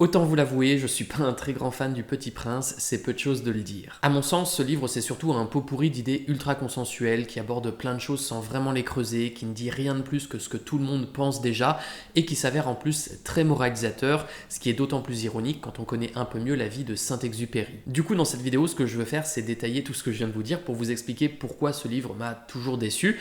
Autant vous l'avouer, je suis pas un très grand fan du Petit Prince, c'est peu de choses de le dire. À mon sens, ce livre c'est surtout un pot pourri d'idées ultra consensuelles qui aborde plein de choses sans vraiment les creuser, qui ne dit rien de plus que ce que tout le monde pense déjà et qui s'avère en plus très moralisateur, ce qui est d'autant plus ironique quand on connaît un peu mieux la vie de Saint-Exupéry. Du coup, dans cette vidéo, ce que je veux faire, c'est détailler tout ce que je viens de vous dire pour vous expliquer pourquoi ce livre m'a toujours déçu.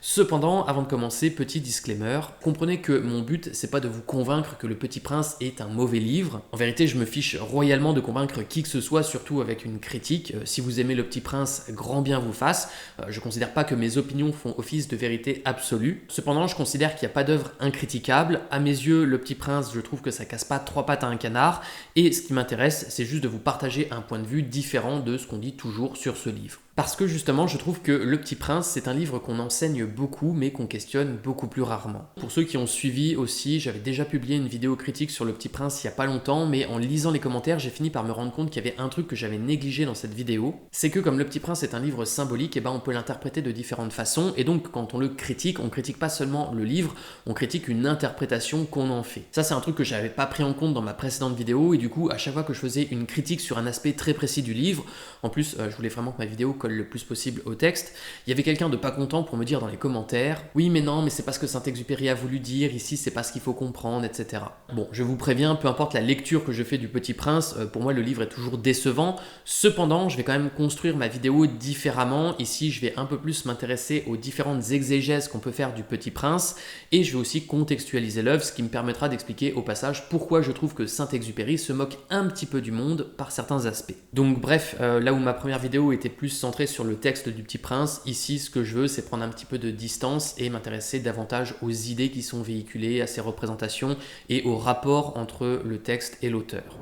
Cependant, avant de commencer, petit disclaimer, comprenez que mon but, c'est pas de vous convaincre que Le Petit Prince est un mauvais livre. En vérité, je me fiche royalement de convaincre qui que ce soit, surtout avec une critique. Si vous aimez Le Petit Prince, grand bien vous fasse. Je considère pas que mes opinions font office de vérité absolue. Cependant, je considère qu'il n'y a pas d'œuvre incritiquable. À mes yeux, Le Petit Prince, je trouve que ça casse pas trois pattes à un canard. Et ce qui m'intéresse, c'est juste de vous partager un point de vue différent de ce qu'on dit toujours sur ce livre. Parce que justement, je trouve que Le Petit Prince, c'est un livre qu'on enseigne beaucoup, mais qu'on questionne beaucoup plus rarement. Pour ceux qui ont suivi aussi, j'avais déjà publié une vidéo critique sur Le Petit Prince il n'y a pas longtemps, mais en lisant les commentaires, j'ai fini par me rendre compte qu'il y avait un truc que j'avais négligé dans cette vidéo. C'est que comme Le Petit Prince est un livre symbolique, et on peut l'interpréter de différentes façons, et donc quand on le critique, on critique pas seulement le livre, on critique une interprétation qu'on en fait. Ça, c'est un truc que j'avais pas pris en compte dans ma précédente vidéo, et du coup, à chaque fois que je faisais une critique sur un aspect très précis du livre, en plus, je voulais vraiment que ma vidéo colle le plus possible au texte, il y avait quelqu'un de pas content pour me dire dans les commentaires « Oui mais non, mais c'est pas ce que Saint-Exupéry a voulu dire, ici c'est pas ce qu'il faut comprendre, etc. » Bon, je vous préviens, peu importe la lecture que je fais du Petit Prince, pour moi le livre est toujours décevant, cependant je vais quand même construire ma vidéo différemment. Ici je vais un peu plus m'intéresser aux différentes exégèses qu'on peut faire du Petit Prince, et je vais aussi contextualiser l'œuvre, ce qui me permettra d'expliquer au passage pourquoi je trouve que Saint-Exupéry se moque un petit peu du monde par certains aspects. Donc bref, là où ma première vidéo était plus centrée sur le texte du Petit Prince, ici ce que je veux c'est prendre un petit peu de distance et m'intéresser davantage aux idées qui sont véhiculées, à ces représentations et au rapport entre le texte et l'auteur.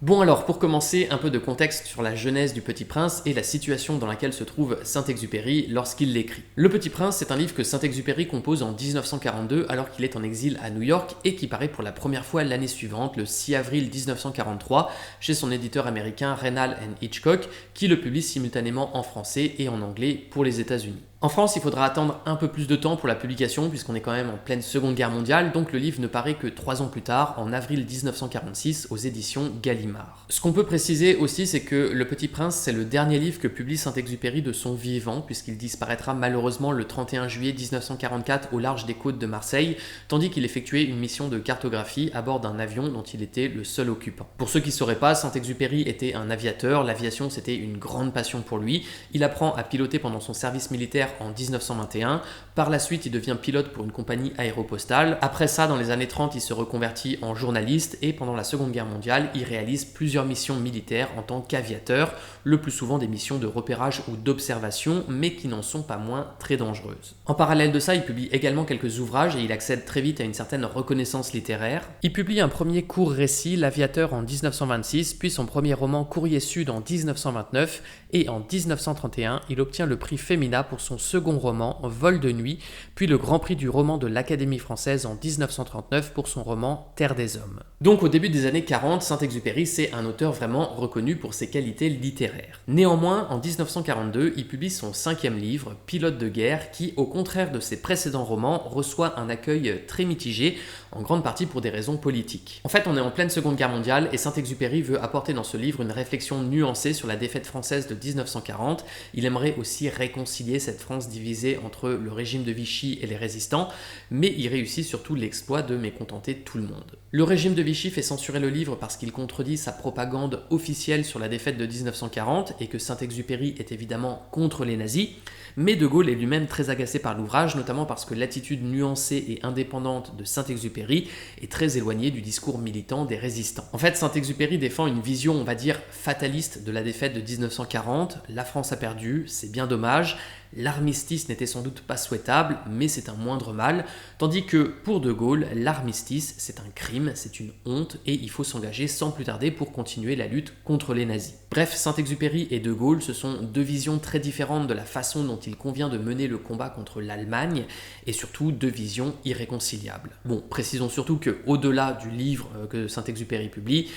Bon alors, pour commencer, un peu de contexte sur la genèse du Petit Prince et la situation dans laquelle se trouve Saint-Exupéry lorsqu'il l'écrit. Le Petit Prince, c'est un livre que Saint-Exupéry compose en 1942 alors qu'il est en exil à New York et qui paraît pour la première fois l'année suivante, le 6 avril 1943, chez son éditeur américain Reynal & Hitchcock, qui le publie simultanément en français et en anglais pour les États-Unis. En France, il faudra attendre un peu plus de temps pour la publication puisqu'on est quand même en pleine Seconde Guerre mondiale, donc le livre ne paraît que 3 ans plus tard, en avril 1946, aux éditions Gallimard. Ce qu'on peut préciser aussi, c'est que Le Petit Prince, c'est le dernier livre que publie Saint-Exupéry de son vivant, puisqu'il disparaîtra malheureusement le 31 juillet 1944 au large des côtes de Marseille, tandis qu'il effectuait une mission de cartographie à bord d'un avion dont il était le seul occupant. Pour ceux qui ne sauraient pas, Saint-Exupéry était un aviateur, l'aviation c'était une grande passion pour lui, il apprend à piloter pendant son service militaire en 1921. Par la suite, il devient pilote pour une compagnie aéropostale. Après ça, dans les années 30, il se reconvertit en journaliste et pendant la Seconde Guerre mondiale, il réalise plusieurs missions militaires en tant qu'aviateur, le plus souvent des missions de repérage ou d'observation, mais qui n'en sont pas moins très dangereuses. En parallèle de ça, il publie également quelques ouvrages et il accède très vite à une certaine reconnaissance littéraire. Il publie un premier court récit, L'Aviateur, en 1926, puis son premier roman Courrier Sud en 1929, et en 1931, il obtient le prix Femina pour son second roman, Vol de nuit, puis le Grand Prix du roman de l'Académie française en 1939 pour son roman Terre des hommes. Donc au début des années 40, Saint-Exupéry, c'est un auteur vraiment reconnu pour ses qualités littéraires. Néanmoins, en 1942, il publie son 5e livre, Pilote de guerre, qui, au contraire de ses précédents romans, reçoit un accueil très mitigé, en grande partie pour des raisons politiques. En fait, on est en pleine Seconde Guerre mondiale et Saint-Exupéry veut apporter dans ce livre une réflexion nuancée sur la défaite française de 1940. Il aimerait aussi réconcilier cette France divisée entre le régime de Vichy et les résistants, mais il réussit surtout l'exploit de mécontenter tout le monde. Le régime de Vichy fait censurer le livre parce qu'il contredit sa propagande officielle sur la défaite de 1940 et que Saint-Exupéry est évidemment contre les nazis, mais De Gaulle est lui-même très agacé par l'ouvrage, notamment parce que l'attitude nuancée et indépendante de Saint-Exupéry est très éloignée du discours militant des résistants. En fait, Saint-Exupéry défend une vision, on va dire, fataliste de la défaite de 1940, la France a perdu, c'est bien dommage, l'armistice n'était sans doute pas souhaitable, mais c'est un moindre mal, tandis que pour De Gaulle, l'armistice c'est un crime, c'est une honte, et il faut s'engager sans plus tarder pour continuer la lutte contre les nazis. Bref, Saint-Exupéry et De Gaulle, ce sont deux visions très différentes de la façon dont il convient de mener le combat contre l'Allemagne, et surtout deux visions irréconciliables. Bon, précisons surtout que au-delà du livre que Saint-Exupéry publie,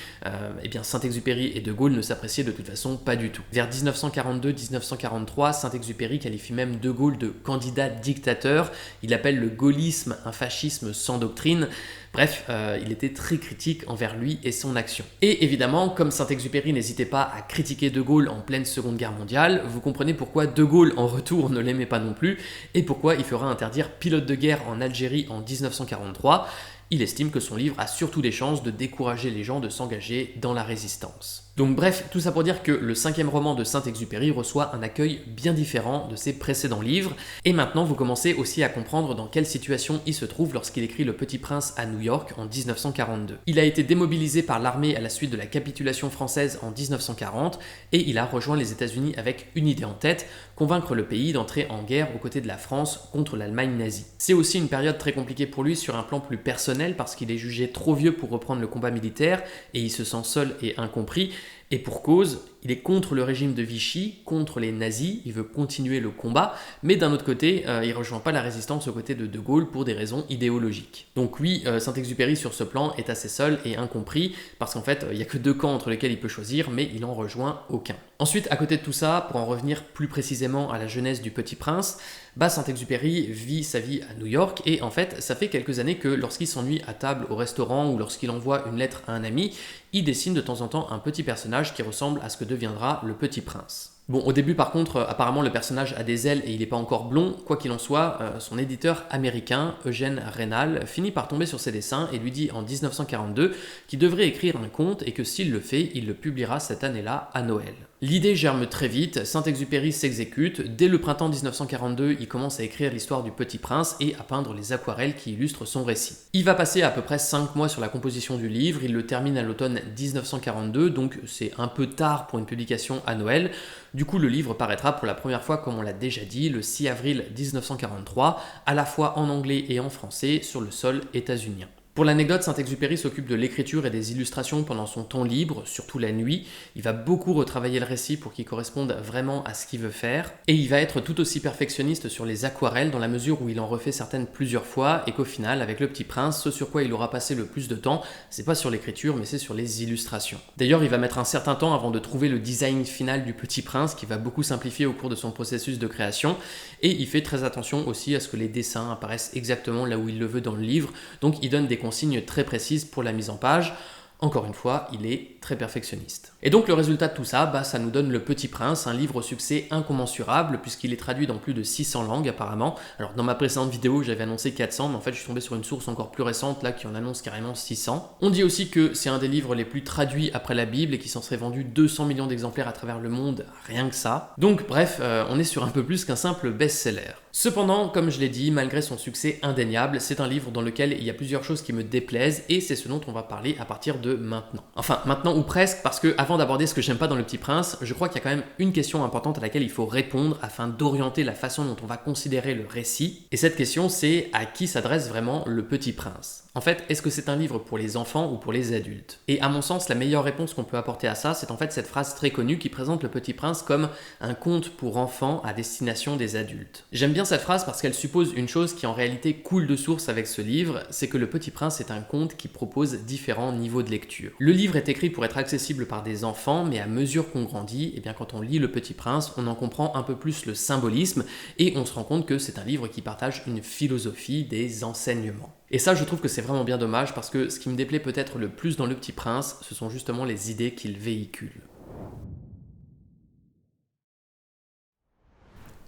Saint-Exupéry et De Gaulle ne s'appréciaient de toute façon pas du tout. Vers 1942-1943, Saint-Exupéry qualifie qualifie même De Gaulle de candidat dictateur, il appelle le gaullisme un fascisme sans doctrine. Bref, il était très critique envers lui et son action. Et évidemment, comme Saint-Exupéry n'hésitait pas à critiquer De Gaulle en pleine Seconde Guerre mondiale, vous comprenez pourquoi De Gaulle en retour ne l'aimait pas non plus, et pourquoi il fera interdire pilote de guerre en Algérie en 1943. Il estime que son livre a surtout des chances de décourager les gens de s'engager dans la résistance. Donc bref, tout ça pour dire que le 5e roman de Saint-Exupéry reçoit un accueil bien différent de ses précédents livres, et maintenant vous commencez aussi à comprendre dans quelle situation il se trouve lorsqu'il écrit Le Petit Prince à New York en 1942. Il a été démobilisé par l'armée à la suite de la capitulation française en 1940, et il a rejoint les États-Unis avec une idée en tête, convaincre le pays d'entrer en guerre aux côtés de la France contre l'Allemagne nazie. C'est aussi une période très compliquée pour lui sur un plan plus personnel parce qu'il est jugé trop vieux pour reprendre le combat militaire, et il se sent seul et incompris. Et pour cause, il est contre le régime de Vichy, contre les nazis, il veut continuer le combat, mais d'un autre côté, il ne rejoint pas la résistance aux côtés de De Gaulle pour des raisons idéologiques. Donc oui, Saint-Exupéry sur ce plan est assez seul et incompris, parce qu'en fait, il n'y a que 2 camps entre lesquels il peut choisir, mais il n'en rejoint aucun. Ensuite, à côté de tout ça, pour en revenir plus précisément à la jeunesse du Petit Prince, Saint-Exupéry vit sa vie à New York, et en fait, ça fait quelques années que lorsqu'il s'ennuie à table au restaurant ou lorsqu'il envoie une lettre à un ami, il dessine de temps en temps un petit personnage qui ressemble à ce que deviendra le Petit Prince. Bon, au début par contre, apparemment le personnage a des ailes et il n'est pas encore blond. Quoi qu'il en soit, son éditeur américain, Eugène Reynal, finit par tomber sur ses dessins et lui dit en 1942 qu'il devrait écrire un conte et que s'il le fait, il le publiera cette année-là à Noël. L'idée germe très vite, Saint-Exupéry s'exécute. Dès le printemps 1942, il commence à écrire l'histoire du Petit Prince et à peindre les aquarelles qui illustrent son récit. Il va passer à peu près 5 mois sur la composition du livre, il le termine à l'automne 1942, donc c'est un peu tard pour une publication à Noël. Du coup, le livre paraîtra pour la première fois, comme on l'a déjà dit, le 6 avril 1943, à la fois en anglais et en français, sur le sol états-unien. Pour l'anecdote, Saint-Exupéry s'occupe de l'écriture et des illustrations pendant son temps libre, surtout la nuit. Il va beaucoup retravailler le récit pour qu'il corresponde vraiment à ce qu'il veut faire. Et il va être tout aussi perfectionniste sur les aquarelles dans la mesure où il en refait certaines plusieurs fois et qu'au final, avec Le Petit Prince, ce sur quoi il aura passé le plus de temps, c'est pas sur l'écriture mais c'est sur les illustrations. D'ailleurs, il va mettre un certain temps avant de trouver le design final du Petit Prince qui va beaucoup simplifier au cours de son processus de création. Et il fait très attention aussi à ce que les dessins apparaissent exactement là où il le veut dans le livre. Donc il donne des consignes très précises pour la mise en page. Encore une fois, il est très perfectionniste. Et donc le résultat de tout ça, ça nous donne Le Petit Prince, un livre au succès incommensurable puisqu'il est traduit dans plus de 600 langues apparemment. Alors dans ma précédente vidéo, j'avais annoncé 400, mais en fait je suis tombé sur une source encore plus récente là qui en annonce carrément 600. On dit aussi que c'est un des livres les plus traduits après la Bible et qui s'en serait vendu 200 millions d'exemplaires à travers le monde, rien que ça. Donc bref, on est sur un peu plus qu'un simple best-seller. Cependant, comme je l'ai dit, malgré son succès indéniable, c'est un livre dans lequel il y a plusieurs choses qui me déplaisent et c'est ce dont on va parler à partir de maintenant. Enfin, maintenant ou presque, parce que avant d'aborder ce que j'aime pas dans Le Petit Prince, je crois qu'il y a quand même une question importante à laquelle il faut répondre afin d'orienter la façon dont on va considérer le récit. Et cette question, c'est à qui s'adresse vraiment Le Petit Prince ? En fait, est-ce que c'est un livre pour les enfants ou pour les adultes ? Et à mon sens, la meilleure réponse qu'on peut apporter à ça, c'est en fait cette phrase très connue qui présente Le Petit Prince comme un conte pour enfants à destination des adultes. J'aime bien cette phrase parce qu'elle suppose une chose qui en réalité coule de source avec ce livre, c'est que Le Petit Prince est un conte qui propose différents niveaux de lecture. Le livre est écrit pour être accessible par des enfants, mais à mesure qu'on grandit, quand on lit Le Petit Prince, on en comprend un peu plus le symbolisme et on se rend compte que c'est un livre qui partage une philosophie des enseignements. Et ça, je trouve que c'est vraiment bien dommage parce que ce qui me déplaît peut-être le plus dans Le Petit Prince, ce sont justement les idées qu'il véhicule.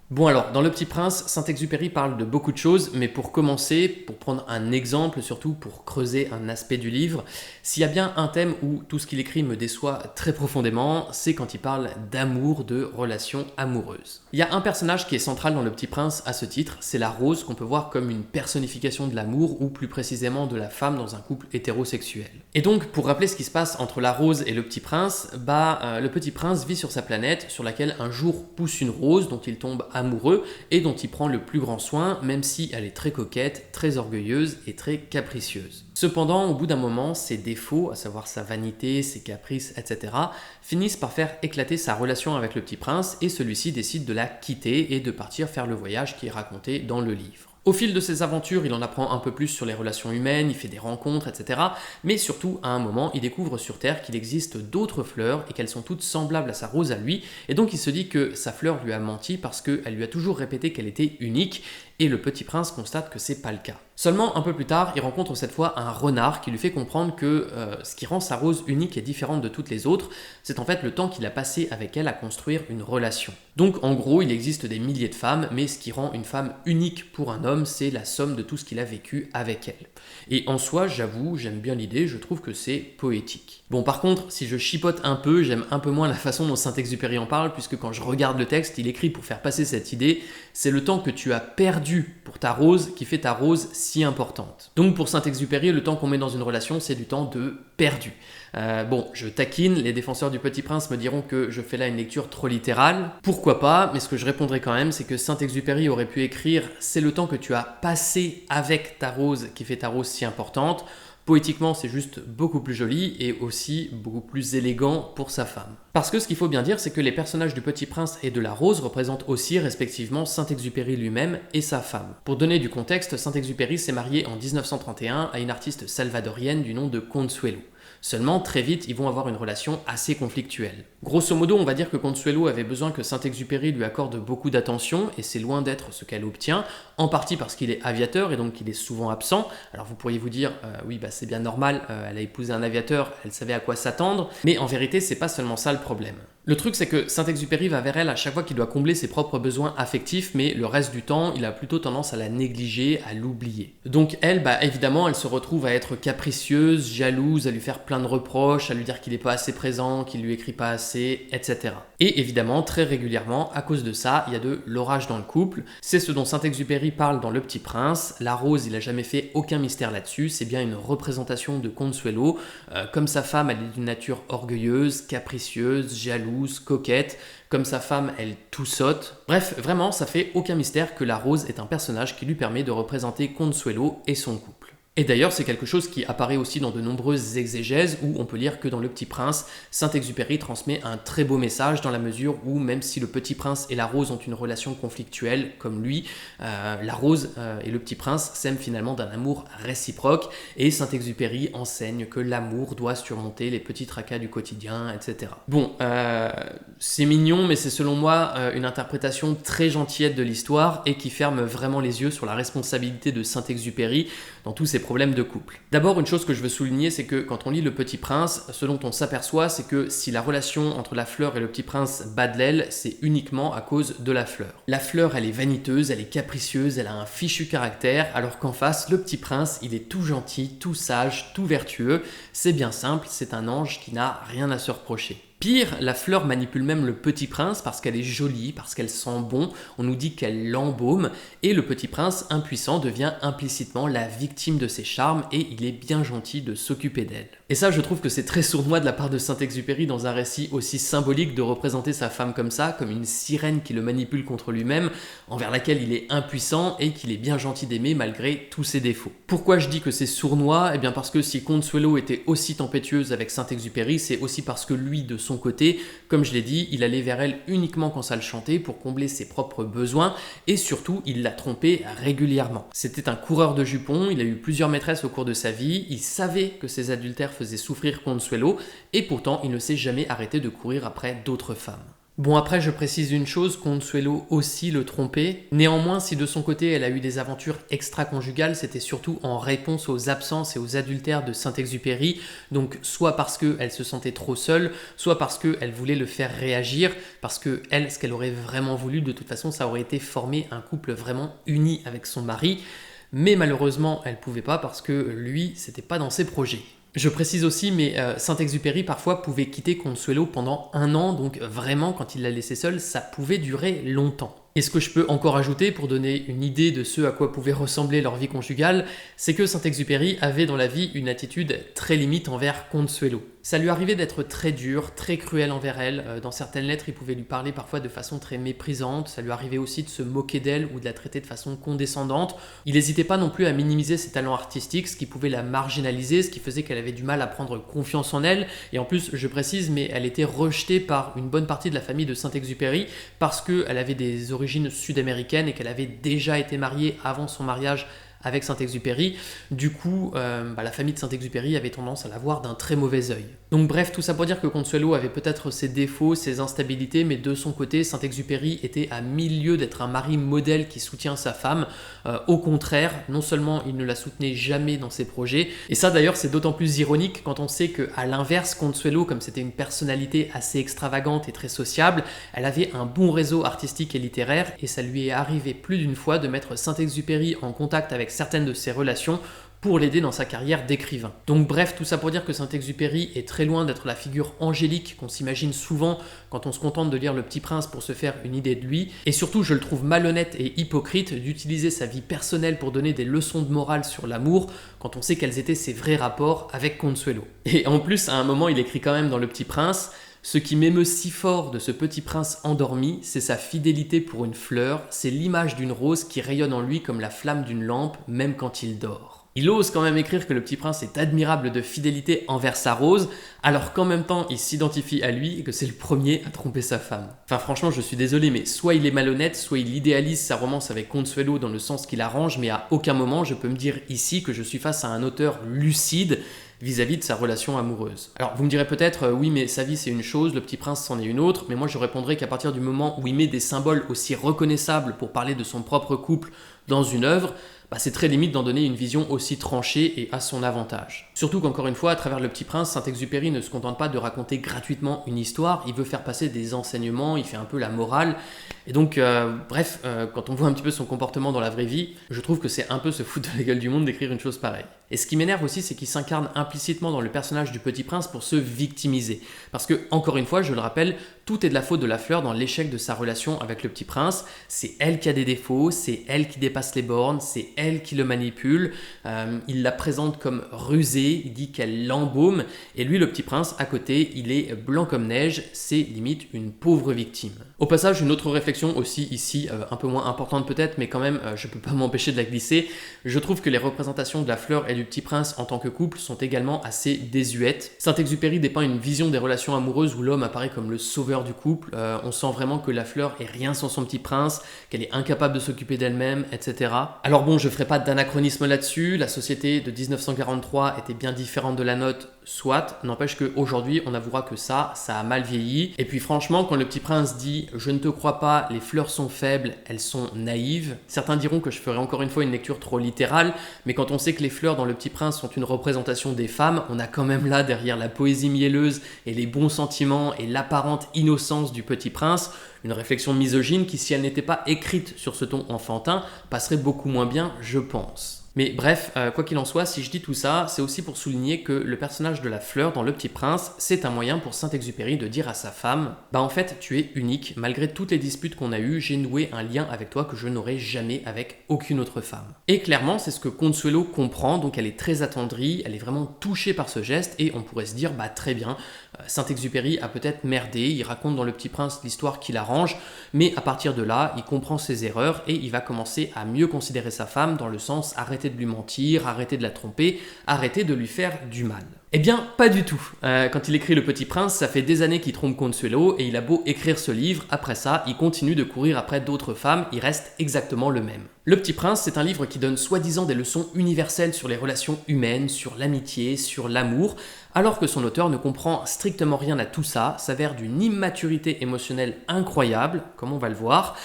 Bon alors, dans Le Petit Prince, Saint-Exupéry parle de beaucoup de choses, mais pour commencer, pour prendre un exemple, surtout pour creuser un aspect du livre, s'il y a bien un thème où tout ce qu'il écrit me déçoit très profondément, c'est quand il parle d'amour, de relations amoureuses. Il y a un personnage qui est central dans Le Petit Prince à ce titre, c'est la Rose qu'on peut voir comme une personnification de l'amour, ou plus précisément de la femme dans un couple hétérosexuel. Et donc, pour rappeler ce qui se passe entre la Rose et le Petit Prince, le Petit Prince vit sur sa planète, sur laquelle un jour pousse une rose dont il tombe amoureux et dont il prend le plus grand soin, même si elle est très coquette, très orgueilleuse et très capricieuse. Cependant, au bout d'un moment, ses défauts, à savoir sa vanité, ses caprices, etc., finissent par faire éclater sa relation avec le Petit Prince et celui-ci décide de la quitter et de partir faire le voyage qui est raconté dans le livre. Au fil de ses aventures, il en apprend un peu plus sur les relations humaines, il fait des rencontres, etc. Mais surtout, à un moment, il découvre sur Terre qu'il existe d'autres fleurs et qu'elles sont toutes semblables à sa rose à lui, et donc il se dit que sa fleur lui a menti parce qu'elle lui a toujours répété qu'elle était unique, et le petit prince constate que c'est pas le cas. Seulement, un peu plus tard, il rencontre cette fois un renard qui lui fait comprendre que ce qui rend sa rose unique et différente de toutes les autres, c'est en fait le temps qu'il a passé avec elle à construire une relation. Donc en gros, il existe des milliers de femmes, mais ce qui rend une femme unique pour un homme, c'est la somme de tout ce qu'il a vécu avec elle. Et en soi, j'avoue, j'aime bien l'idée, je trouve que c'est poétique. Bon, par contre, si je chipote un peu, j'aime un peu moins la façon dont Saint-Exupéry en parle, puisque quand je regarde le texte, il écrit pour faire passer cette idée, c'est le temps que tu as perdu pour ta rose qui fait ta rose si importante. Donc pour Saint-Exupéry, le temps qu'on met dans une relation, c'est du temps de perdu. Bon, je taquine, les défenseurs du Petit Prince me diront que je fais là une lecture trop littérale. Pourquoi pas, mais ce que je répondrai quand même, c'est que Saint-Exupéry aurait pu écrire « c'est le temps que tu as passé avec ta rose qui fait ta rose si importante ». Poétiquement, c'est juste beaucoup plus joli et aussi beaucoup plus élégant pour sa femme. Parce que ce qu'il faut bien dire, c'est que les personnages du Petit Prince et de la Rose représentent aussi respectivement Saint-Exupéry lui-même et sa femme. Pour donner du contexte, Saint-Exupéry s'est marié en 1931 à une artiste salvadorienne du nom de Consuelo. Seulement, très vite, ils vont avoir une relation assez conflictuelle. Grosso modo, on va dire que Consuelo avait besoin que Saint-Exupéry lui accorde beaucoup d'attention, et c'est loin d'être ce qu'elle obtient, en partie parce qu'il est aviateur et donc qu'il est souvent absent. Alors vous pourriez vous dire, oui, bah c'est bien normal, elle a épousé un aviateur, elle savait à quoi s'attendre, mais en vérité, c'est pas seulement ça le problème. Le truc, c'est que Saint-Exupéry va vers elle à chaque fois qu'il doit combler ses propres besoins affectifs, mais le reste du temps, il a plutôt tendance à la négliger, à l'oublier. Donc elle, bah évidemment, elle se retrouve à être capricieuse, jalouse, à lui faire plein de reproches, à lui dire qu'il n'est pas assez présent, qu'il lui écrit pas assez, etc. Et évidemment, très régulièrement, à cause de ça, il y a de l'orage dans le couple. C'est ce dont Saint-Exupéry parle dans Le Petit Prince. La Rose, il a jamais fait aucun mystère là-dessus, c'est bien une représentation de Consuelo. Comme sa femme, elle est d'une nature orgueilleuse, capricieuse, jalouse, coquette. Comme sa femme, elle tout saute. Bref, vraiment, ça fait aucun mystère que la Rose est un personnage qui lui permet de représenter Consuelo et son couple. Et d'ailleurs, c'est quelque chose qui apparaît aussi dans de nombreuses exégèses où on peut lire que dans Le Petit Prince, Saint-Exupéry transmet un très beau message dans la mesure où même si le Petit Prince et la Rose ont une relation conflictuelle comme lui, la Rose et le Petit Prince s'aiment finalement d'un amour réciproque et Saint-Exupéry enseigne que l'amour doit surmonter les petits tracas du quotidien, etc. Bon, c'est mignon, mais c'est selon moi une interprétation très gentillette de l'histoire et qui ferme vraiment les yeux sur la responsabilité de Saint-Exupéry dans tous ses problèmes de couple. D'abord, une chose que je veux souligner, c'est que quand on lit Le Petit Prince, ce dont on s'aperçoit, c'est que si la relation entre la fleur et le Petit Prince bat de l'aile, c'est uniquement à cause de la fleur. La fleur, elle est vaniteuse, elle est capricieuse, elle a un fichu caractère, alors qu'en face, le Petit Prince, il est tout gentil, tout sage, tout vertueux. C'est bien simple, c'est un ange qui n'a rien à se reprocher. Pire, la fleur manipule même le Petit Prince parce qu'elle est jolie, parce qu'elle sent bon, on nous dit qu'elle l'embaume, et le Petit Prince, impuissant, devient implicitement la victime de ses charmes et il est bien gentil de s'occuper d'elle. Et ça, je trouve que c'est très sournois de la part de Saint-Exupéry dans un récit aussi symbolique de représenter sa femme comme ça, comme une sirène qui le manipule contre lui-même, envers laquelle il est impuissant et qu'il est bien gentil d'aimer malgré tous ses défauts. Pourquoi je dis que c'est sournois ? Eh bien parce que si Consuelo était aussi tempétueuse avec Saint-Exupéry, c'est aussi parce que lui, de son côté, comme je l'ai dit, il allait vers elle uniquement quand ça le chantait pour combler ses propres besoins et surtout il la trompait régulièrement. C'était un coureur de jupons, il a eu plusieurs maîtresses au cours de sa vie, il savait que ses adultères faisaient souffrir Consuelo et pourtant il ne s'est jamais arrêté de courir après d'autres femmes. Bon, après je précise une chose, Consuelo aussi le trompait. Néanmoins, si de son côté elle a eu des aventures extra-conjugales, c'était surtout en réponse aux absences et aux adultères de Saint-Exupéry, donc soit parce qu'elle se sentait trop seule, soit parce qu'elle voulait le faire réagir, parce que elle, ce qu'elle aurait vraiment voulu, de toute façon, ça aurait été former un couple vraiment uni avec son mari, mais malheureusement, elle pouvait pas parce que lui, c'était pas dans ses projets. Je précise aussi, mais Saint-Exupéry parfois pouvait quitter Consuelo pendant 1 an, donc vraiment quand il la laissait seule, ça pouvait durer longtemps. Et ce que je peux encore ajouter pour donner une idée de ce à quoi pouvait ressembler leur vie conjugale, c'est que Saint-Exupéry avait dans la vie une attitude très limite envers Consuelo. Ça lui arrivait d'être très dur, très cruel envers elle. Dans certaines lettres, il pouvait lui parler parfois de façon très méprisante. Ça lui arrivait aussi de se moquer d'elle ou de la traiter de façon condescendante. Il n'hésitait pas non plus à minimiser ses talents artistiques, ce qui pouvait la marginaliser, ce qui faisait qu'elle avait du mal à prendre confiance en elle. Et en plus, je précise, mais elle était rejetée par une bonne partie de la famille de Saint-Exupéry parce qu'elle avait des origines sud-américaines et qu'elle avait déjà été mariée avant son mariage avec Saint-Exupéry. Du coup, la famille de Saint-Exupéry avait tendance à la voir d'un très mauvais œil. Donc bref, tout ça pour dire que Consuelo avait peut-être ses défauts, ses instabilités, mais de son côté, Saint-Exupéry était à mille lieues d'être un mari modèle qui soutient sa femme. Au contraire, non seulement il ne la soutenait jamais dans ses projets, et ça d'ailleurs c'est d'autant plus ironique quand on sait qu'à l'inverse, Consuelo, comme c'était une personnalité assez extravagante et très sociable, elle avait un bon réseau artistique et littéraire, et ça lui est arrivé plus d'une fois de mettre Saint-Exupéry en contact avec certaines de ses relations pour l'aider dans sa carrière d'écrivain. Donc bref, tout ça pour dire que Saint-Exupéry est très loin d'être la figure angélique qu'on s'imagine souvent quand on se contente de lire Le Petit Prince pour se faire une idée de lui, et surtout je le trouve malhonnête et hypocrite d'utiliser sa vie personnelle pour donner des leçons de morale sur l'amour quand on sait quels étaient ses vrais rapports avec Consuelo. Et en plus, à un moment, il écrit quand même dans Le Petit Prince: ce qui m'émeut si fort de ce petit prince endormi, c'est sa fidélité pour une fleur, c'est l'image d'une rose qui rayonne en lui comme la flamme d'une lampe, même quand il dort. Il ose quand même écrire que le petit prince est admirable de fidélité envers sa rose, alors qu'en même temps il s'identifie à lui et que c'est le premier à tromper sa femme. Enfin franchement, je suis désolé, mais soit il est malhonnête, soit il idéalise sa romance avec Consuelo dans le sens qu'il arrange, mais à aucun moment je peux me dire ici que je suis face à un auteur lucide vis-à-vis de sa relation amoureuse. Alors vous me direz peut-être, oui mais sa vie c'est une chose, Le Petit Prince c'en est une autre, mais moi je répondrai qu'à partir du moment où il met des symboles aussi reconnaissables pour parler de son propre couple dans une œuvre, c'est très limite d'en donner une vision aussi tranchée et à son avantage. Surtout qu'encore une fois, à travers Le Petit Prince, Saint-Exupéry ne se contente pas de raconter gratuitement une histoire, il veut faire passer des enseignements, il fait un peu la morale, et donc quand on voit un petit peu son comportement dans la vraie vie, je trouve que c'est un peu se foutre de la gueule du monde d'écrire une chose pareille. Et ce qui m'énerve aussi, c'est qu'il s'incarne implicitement dans le personnage du Petit Prince pour se victimiser. Parce que, encore une fois, je le rappelle, tout est de la faute de la fleur dans l'échec de sa relation avec le Petit Prince. C'est elle qui a des défauts, c'est elle qui dépasse les bornes, c'est elle qui le manipule. Il la présente comme rusée, il dit qu'elle l'embaume. Et lui, le Petit Prince, à côté, il est blanc comme neige, c'est limite une pauvre victime. Au passage, une autre réflexion aussi ici, un peu moins importante peut-être, mais quand même, je peux pas m'empêcher de la glisser. Je trouve que les représentations de la fleur et du Petit Prince en tant que couple sont également assez désuètes. Saint-Exupéry dépeint une vision des relations amoureuses où l'homme apparaît comme le sauveur du couple. On sent vraiment que la fleur est rien sans son Petit Prince, qu'elle est incapable de s'occuper d'elle-même, etc. Alors bon, je ferai pas d'anachronisme là-dessus, la société de 1943 était bien différente de la nôtre, soit, n'empêche qu'aujourd'hui on avouera que ça a mal vieilli. Et puis franchement, quand le Petit Prince dit « Je ne te crois pas, les fleurs sont faibles, elles sont naïves », certains diront que je ferai encore une fois une lecture trop littérale, mais quand on sait que les fleurs dans Le Petit Prince sont une représentation des femmes, on a quand même là derrière la poésie mielleuse et les bons sentiments et l'apparente innocence du Petit Prince, une réflexion misogyne qui, si elle n'était pas écrite sur ce ton enfantin, passerait beaucoup moins bien, je pense. Mais bref, quoi qu'il en soit, si je dis tout ça, c'est aussi pour souligner que le personnage de la fleur dans Le Petit Prince, c'est un moyen pour Saint-Exupéry de dire à sa femme « en fait, tu es unique, malgré toutes les disputes qu'on a eues, j'ai noué un lien avec toi que je n'aurais jamais avec aucune autre femme. » Et clairement, c'est ce que Consuelo comprend, donc elle est très attendrie, elle est vraiment touchée par ce geste, et on pourrait se dire « très bien, Saint-Exupéry a peut-être merdé, il raconte dans Le Petit Prince l'histoire qu'il arrange, mais à partir de là, il comprend ses erreurs et il va commencer à mieux considérer sa femme dans le sens arrêter de lui mentir, arrêter de la tromper, arrêter de lui faire du mal. Eh bien, pas du tout. Quand il écrit Le Petit Prince, ça fait des années qu'il trompe Consuelo et il a beau écrire ce livre, après ça, il continue de courir après d'autres femmes, il reste exactement le même. Le Petit Prince, c'est un livre qui donne soi-disant des leçons universelles sur les relations humaines, sur l'amitié, sur l'amour, alors que son auteur ne comprend strictement rien à tout ça, s'avère d'une immaturité émotionnelle incroyable, comme on va le voir,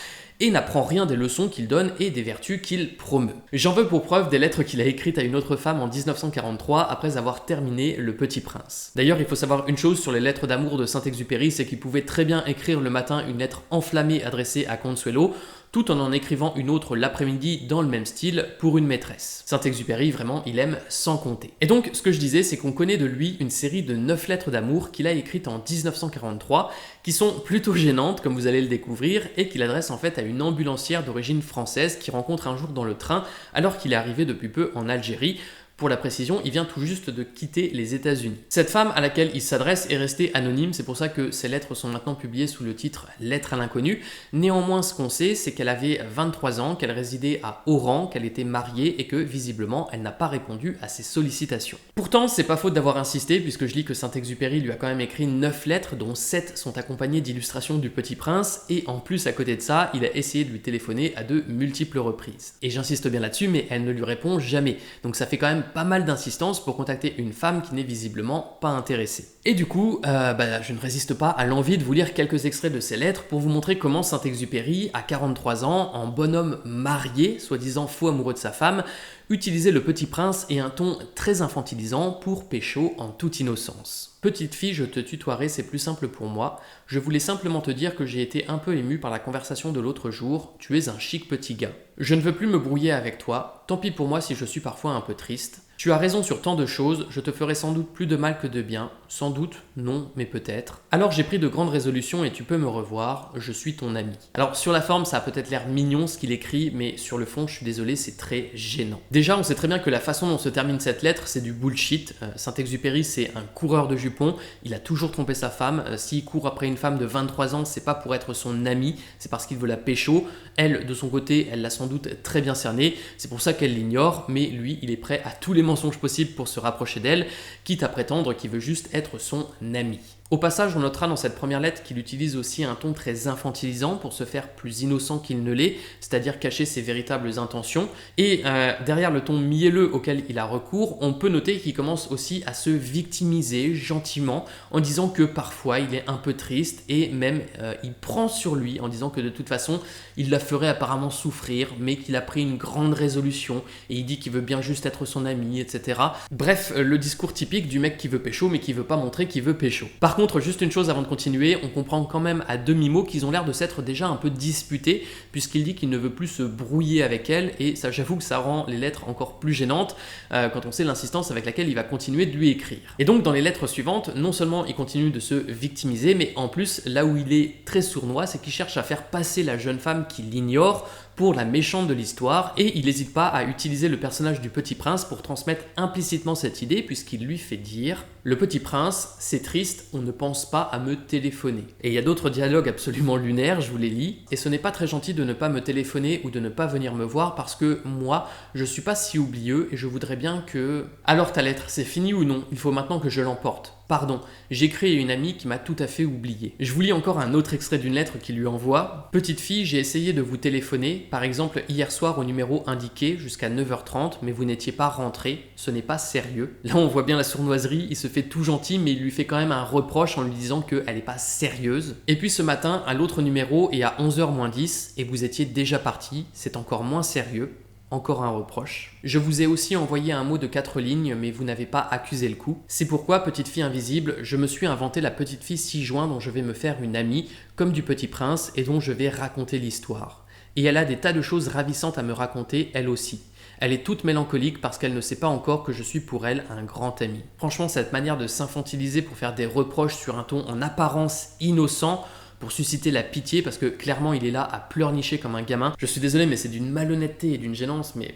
et n'apprend rien des leçons qu'il donne et des vertus qu'il promeut. J'en veux pour preuve des lettres qu'il a écrites à une autre femme en 1943 après avoir terminé Le Petit Prince. D'ailleurs, il faut savoir une chose sur les lettres d'amour de Saint-Exupéry, c'est qu'il pouvait très bien écrire le matin une lettre enflammée adressée à Consuelo, tout en écrivant une autre l'après-midi dans le même style pour une maîtresse. Saint-Exupéry, vraiment, il aime sans compter. Et donc, ce que je disais, c'est qu'on connaît de lui une série de 9 lettres d'amour qu'il a écrites en 1943, qui sont plutôt gênantes, comme vous allez le découvrir, et qu'il adresse en fait à une ambulancière d'origine française qui rencontre un jour dans le train, alors qu'il est arrivé depuis peu en Algérie, Pour la précision, il vient tout juste de quitter les États-Unis. Cette femme à laquelle il s'adresse est restée anonyme, c'est pour ça que ses lettres sont maintenant publiées sous le titre « Lettre à l'inconnu ». Néanmoins, ce qu'on sait, c'est qu'elle avait 23 ans, qu'elle résidait à Oran, qu'elle était mariée et que, visiblement, elle n'a pas répondu à ses sollicitations. Pourtant, c'est pas faute d'avoir insisté, puisque je lis que Saint-Exupéry lui a quand même écrit 9 lettres, dont 7 sont accompagnées d'illustrations du Petit Prince, et en plus, à côté de ça, il a essayé de lui téléphoner à de multiples reprises. Et j'insiste bien là-dessus, mais elle ne lui répond jamais. Donc ça fait quand même pas mal d'insistance pour contacter une femme qui n'est visiblement pas intéressée. Et du coup, je ne résiste pas à l'envie de vous lire quelques extraits de ces lettres pour vous montrer comment Saint-Exupéry, à 43 ans, en bonhomme marié, soi-disant fou amoureux de sa femme, utilisait le Petit Prince et un ton très infantilisant pour pécho en toute innocence. Petite fille, je te tutoierai, c'est plus simple pour moi. Je voulais simplement te dire que j'ai été un peu ému par la conversation de l'autre jour. Tu es un chic petit gars. Je ne veux plus me brouiller avec toi. Tant pis pour moi si je suis parfois un peu triste. Tu as raison sur tant de choses, je te ferai sans doute plus de mal que de bien. Sans doute, non, mais peut-être. Alors j'ai pris de grandes résolutions et tu peux me revoir, je suis ton ami. Alors sur la forme, ça a peut-être l'air mignon ce qu'il écrit, mais sur le fond, je suis désolé, c'est très gênant. Déjà, on sait très bien que la façon dont se termine cette lettre, c'est du bullshit. Saint-Exupéry, c'est un coureur de jupons, il a toujours trompé sa femme. S'il court après une femme de 23 ans, c'est pas pour être son ami, c'est parce qu'il veut la pécho. Elle, de son côté, elle l'a sans doute très bien cerné, c'est pour ça qu'elle l'ignore, mais lui, il est prêt à tous les mensonges possibles pour se rapprocher d'elle, quitte à prétendre qu'il veut juste être son ami. Au passage, on notera dans cette première lettre qu'il utilise aussi un ton très infantilisant pour se faire plus innocent qu'il ne l'est, c'est-à-dire cacher ses véritables intentions. Et derrière le ton mielleux auquel il a recours, on peut noter qu'il commence aussi à se victimiser gentiment en disant que parfois il est un peu triste et même il prend sur lui en disant que de toute façon il la ferait apparemment souffrir, mais qu'il a pris une grande résolution et il dit qu'il veut bien juste être son ami, etc. Bref, le discours typique du mec qui veut pécho mais qui veut pas montrer qu'il veut pécho. Par contre, juste une chose avant de continuer, on comprend quand même à demi-mot qu'ils ont l'air de s'être déjà un peu disputés, puisqu'il dit qu'il ne veut plus se brouiller avec elle, et ça, j'avoue que ça rend les lettres encore plus gênantes quand on sait l'insistance avec laquelle il va continuer de lui écrire. Et donc dans les lettres suivantes, non seulement il continue de se victimiser, mais en plus, là où il est très sournois, c'est qu'il cherche à faire passer la jeune femme qui l'ignore pour la méchante de l'histoire, et il n'hésite pas à utiliser le personnage du Petit Prince pour transmettre implicitement cette idée, puisqu'il lui fait dire « Le Petit Prince, c'est triste, on ne pense pas à me téléphoner ». Et il y a d'autres dialogues absolument lunaires, je vous les lis, et ce n'est pas très gentil de ne pas me téléphoner ou de ne pas venir me voir, parce que moi, je suis pas si oublieux, et je voudrais bien que... Alors ta lettre, c'est fini ou non? Il faut maintenant que je l'emporte. Pardon, j'écris à une amie qui m'a tout à fait oublié. Je vous lis encore un autre extrait d'une lettre qu'il lui envoie. Petite fille, j'ai essayé de vous téléphoner, par exemple hier soir au numéro indiqué jusqu'à 9h30, mais vous n'étiez pas rentré, ce n'est pas sérieux. Là on voit bien la sournoiserie, il se fait tout gentil, mais il lui fait quand même un reproche en lui disant qu'elle n'est pas sérieuse. Et puis ce matin, à l'autre numéro et à 11h moins 10, et vous étiez déjà parti, c'est encore moins sérieux. Encore un reproche. Je vous ai aussi envoyé un mot de 4 lignes, mais vous n'avez pas accusé le coup. C'est pourquoi, petite fille invisible, je me suis inventé la petite fille 6 juin dont je vais me faire une amie, comme du Petit Prince, et dont je vais raconter l'histoire. Et elle a des tas de choses ravissantes à me raconter, elle aussi. Elle est toute mélancolique parce qu'elle ne sait pas encore que je suis pour elle un grand ami. Franchement, cette manière de s'infantiliser pour faire des reproches sur un ton en apparence innocent, pour susciter la pitié, parce que clairement il est là à pleurnicher comme un gamin. Je suis désolé, mais c'est d'une malhonnêteté et d'une gênance, mais...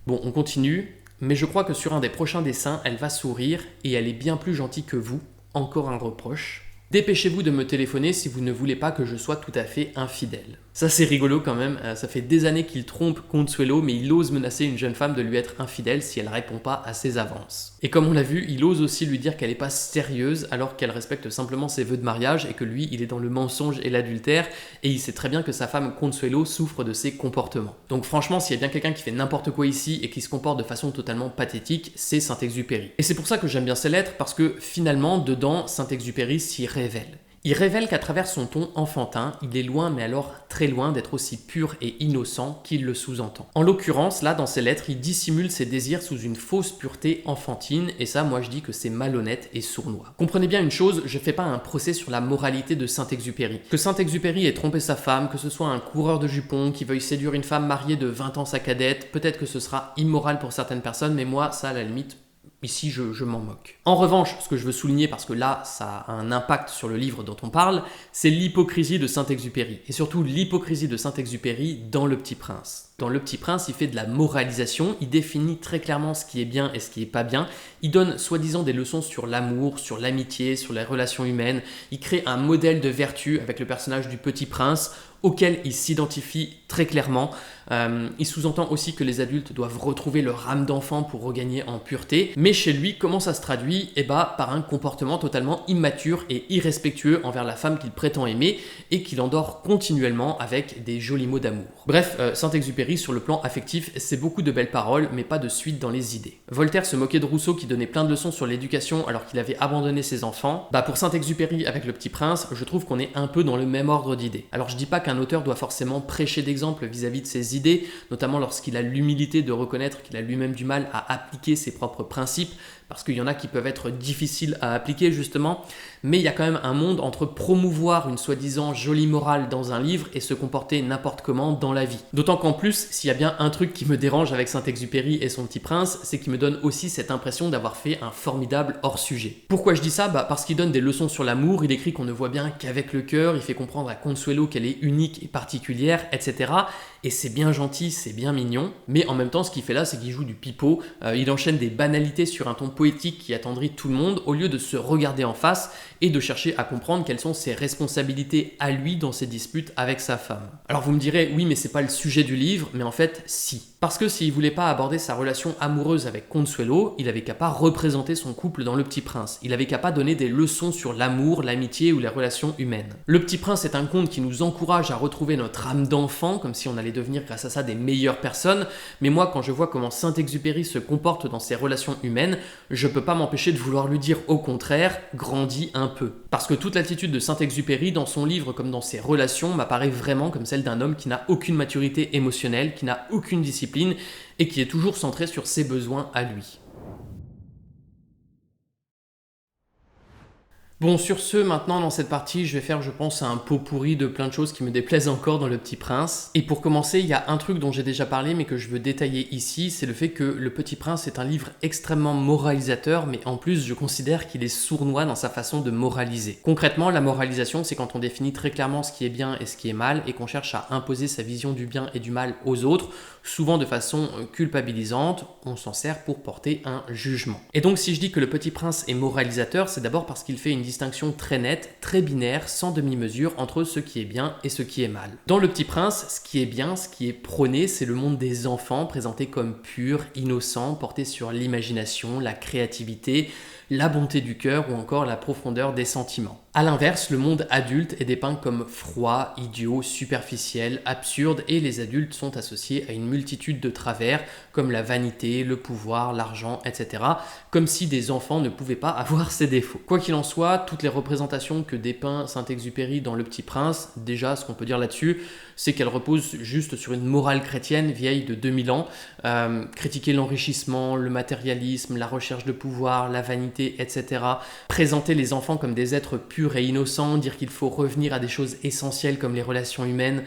Bon, on continue. Mais je crois que sur un des prochains dessins, elle va sourire, et elle est bien plus gentille que vous. Encore un reproche. Dépêchez-vous de me téléphoner si vous ne voulez pas que je sois tout à fait infidèle. Ça c'est rigolo quand même, ça fait des années qu'il trompe Consuelo, mais il ose menacer une jeune femme de lui être infidèle si elle répond pas à ses avances. Et comme on l'a vu, il ose aussi lui dire qu'elle est pas sérieuse alors qu'elle respecte simplement ses vœux de mariage et que lui il est dans le mensonge et l'adultère, et il sait très bien que sa femme Consuelo souffre de ses comportements. Donc franchement, s'il y a bien quelqu'un qui fait n'importe quoi ici et qui se comporte de façon totalement pathétique, c'est Saint-Exupéry. Et c'est pour ça que j'aime bien ces lettres, parce que finalement, dedans, Saint-Exupéry s'y révèle. Il révèle qu'à travers son ton enfantin, il est loin, mais alors très loin d'être aussi pur et innocent qu'il le sous-entend. En l'occurrence, là, dans ses lettres, il dissimule ses désirs sous une fausse pureté enfantine, et ça, moi je dis que c'est malhonnête et sournois. Comprenez bien une chose, je fais pas un procès sur la moralité de Saint-Exupéry. Que Saint-Exupéry ait trompé sa femme, que ce soit un coureur de jupons qui veuille séduire une femme mariée de 20 ans sa cadette, peut-être que ce sera immoral pour certaines personnes, mais moi, ça, à la limite, Ici, je m'en moque. En revanche, ce que je veux souligner, parce que là, ça a un impact sur le livre dont on parle, c'est l'hypocrisie de Saint-Exupéry. Et surtout l'hypocrisie de Saint-Exupéry dans Le Petit Prince. Dans Le Petit Prince, il fait de la moralisation, il définit très clairement ce qui est bien et ce qui est pas bien. Il donne soi-disant des leçons sur l'amour, sur l'amitié, sur les relations humaines. Il crée un modèle de vertu avec le personnage du Petit Prince, auquel il s'identifie très clairement. Il sous-entend aussi que les adultes doivent retrouver leur âme d'enfant pour regagner en pureté. Mais chez lui, comment ça se traduit? Par un comportement totalement immature et irrespectueux envers la femme qu'il prétend aimer et qu'il endort continuellement avec des jolis mots d'amour. Bref, Saint-Exupéry, sur le plan affectif, c'est beaucoup de belles paroles, mais pas de suite dans les idées. Voltaire se moquait de Rousseau qui donnait plein de leçons sur l'éducation alors qu'il avait abandonné ses enfants. Pour Saint-Exupéry avec Le Petit Prince, je trouve qu'on est un peu dans le même ordre d'idées. Alors je dis pas qu'un auteur doit forcément prêcher d'exemple vis-à-vis de ses idées, notamment lorsqu'il a l'humilité de reconnaître qu'il a lui-même du mal à appliquer ses propres principes, parce qu'il y en a qui peuvent être difficiles à appliquer justement, mais il y a quand même un monde entre promouvoir une soi-disant jolie morale dans un livre et se comporter n'importe comment dans la vie. D'autant qu'en plus, s'il y a bien un truc qui me dérange avec Saint-Exupéry et son Petit Prince, c'est qu'il me donne aussi cette impression d'avoir fait un formidable hors-sujet. Pourquoi je dis ça? Parce qu'il donne des leçons sur l'amour, il écrit qu'on ne voit bien qu'avec le cœur, il fait comprendre à Consuelo qu'elle est unique et particulière, etc. Et c'est bien gentil, c'est bien mignon, mais en même temps, ce qu'il fait là, c'est qu'il joue du pipeau, il enchaîne des banalités sur un ton poétique qui attendrit tout le monde, au lieu de se regarder en face et de chercher à comprendre quelles sont ses responsabilités à lui dans ses disputes avec sa femme. Alors vous me direz, oui, mais c'est pas le sujet du livre, mais en fait, si. Parce que s'il voulait pas aborder sa relation amoureuse avec Consuelo, il avait qu'à pas représenter son couple dans Le Petit Prince. Il avait qu'à pas donner des leçons sur l'amour, l'amitié ou les relations humaines. Le Petit Prince est un conte qui nous encourage à retrouver notre âme d'enfant, comme si on allait devenir grâce à ça des meilleures personnes, mais moi quand je vois comment Saint-Exupéry se comporte dans ses relations humaines, je peux pas m'empêcher de vouloir lui dire au contraire, grandis un peu. Parce que toute l'attitude de Saint-Exupéry dans son livre comme dans ses relations m'apparaît vraiment comme celle d'un homme qui n'a aucune maturité émotionnelle, qui n'a aucune discipline et qui est toujours centré sur ses besoins à lui. Bon, sur ce, maintenant dans cette partie, je vais faire, je pense, un pot pourri de plein de choses qui me déplaisent encore dans Le Petit Prince. Et pour commencer, il y a un truc dont j'ai déjà parlé mais que je veux détailler ici, c'est le fait que Le Petit Prince est un livre extrêmement moralisateur, mais en plus, je considère qu'il est sournois dans sa façon de moraliser. Concrètement, la moralisation, c'est quand on définit très clairement ce qui est bien et ce qui est mal, et qu'on cherche à imposer sa vision du bien et du mal aux autres, souvent de façon culpabilisante, on s'en sert pour porter un jugement. Et donc si je dis que Le Petit Prince est moralisateur, c'est d'abord parce qu'il fait une distinction très nette, très binaire, sans demi-mesure entre ce qui est bien et ce qui est mal. Dans Le Petit Prince, ce qui est bien, ce qui est prôné, c'est le monde des enfants, présenté comme pur, innocent, porté sur l'imagination, la créativité, la bonté du cœur ou encore la profondeur des sentiments. A l'inverse, le monde adulte est dépeint comme froid, idiot, superficiel, absurde, et les adultes sont associés à une multitude de travers comme la vanité, le pouvoir, l'argent, etc. Comme si des enfants ne pouvaient pas avoir ces défauts. Quoi qu'il en soit, toutes les représentations que dépeint Saint-Exupéry dans Le Petit Prince, déjà ce qu'on peut dire là-dessus, c'est qu'elles reposent juste sur une morale chrétienne vieille de 2000 ans, critiquer l'enrichissement, le matérialisme, la recherche de pouvoir, la vanité, etc. Présenter les enfants comme des êtres purs et innocent, dire qu'il faut revenir à des choses essentielles comme les relations humaines,